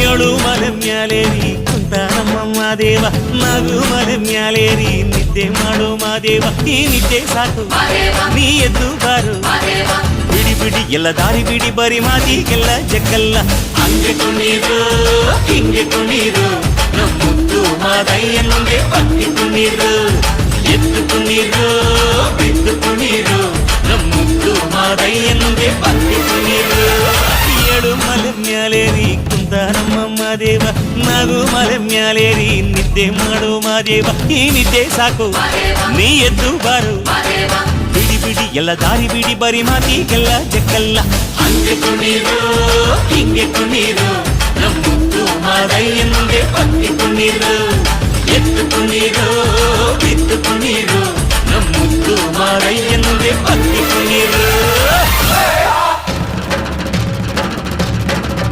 ಏಳು ಮಲೆ ಮ್ಯಾಲೇರಿ ಕುಂತ ನಮ್ಮ ಮಾದೇವ ನಗು ಮಲೆ ಮ್ಯಾಲೇರಿ ನಿದ್ದೆ ಮಾಡು ಮಾದೇವ ಈ ನಿದ್ದೆ ಸಾಕು ನೀ ಎದ್ದು ಬಾರು ಬಿಡಿ ಬಿಡಿ ಎಲ್ಲ ದಾರಿ ಬಿಡಿ ಬರಿ ಮಾತಿಗೆಲ್ಲ ಜಕ್ಕಲ್ಲ ಹಂಗೆ ಕುಣೀರು ಹಿಂಗೆ ಕುಣೀರು ನಮ್ಮುತ್ತು ಮಾದಯ್ಯನಿಗೆ ಪಟ್ಟಿ ಕುಣೀರು ಎದ್ದು ಕುಣೀರು ಬಿದ್ದು ಕುಣೀರು ನಮ್ಮುತ್ತು ಮಾದಯ್ಯನಿಗೆ ಪಟ್ಟಿ ಕುಣೀರು ಏಳು ಮಲೆ ಮ್ಯಾಲೇರಿ ಕುಂತ ನಮ್ಮ ಮಾದೇವ ನಗು ಮಲೆ ಮ್ಯಾಲೇರಿ ನಿದ್ದೆ ಮಾಡು ಮಾದೇವ ಈ ನಿದ್ದೆ ಸಾಕು ನೀ ಎದ್ದು ಬಾರು ಬಿಡಿ ಬಿಡಿ ಎಲ್ಲ ದಾರಿ ಬಿಡಿ ಬರಿ ಮಾತಿಗೆಲ್ಲ ಜಕ್ಕಲ್ಲ ಹಂಗೆ ಕುಣೀರು ಹಿಂಗೆ ಕುಣೀರು ನಮ್ಮುತ್ತು ಮಾದಯ್ಯನಿಗೆ ಪಟ್ಟಿ ಕುಣೀರು ಎದ್ದು ಕುಣೀರು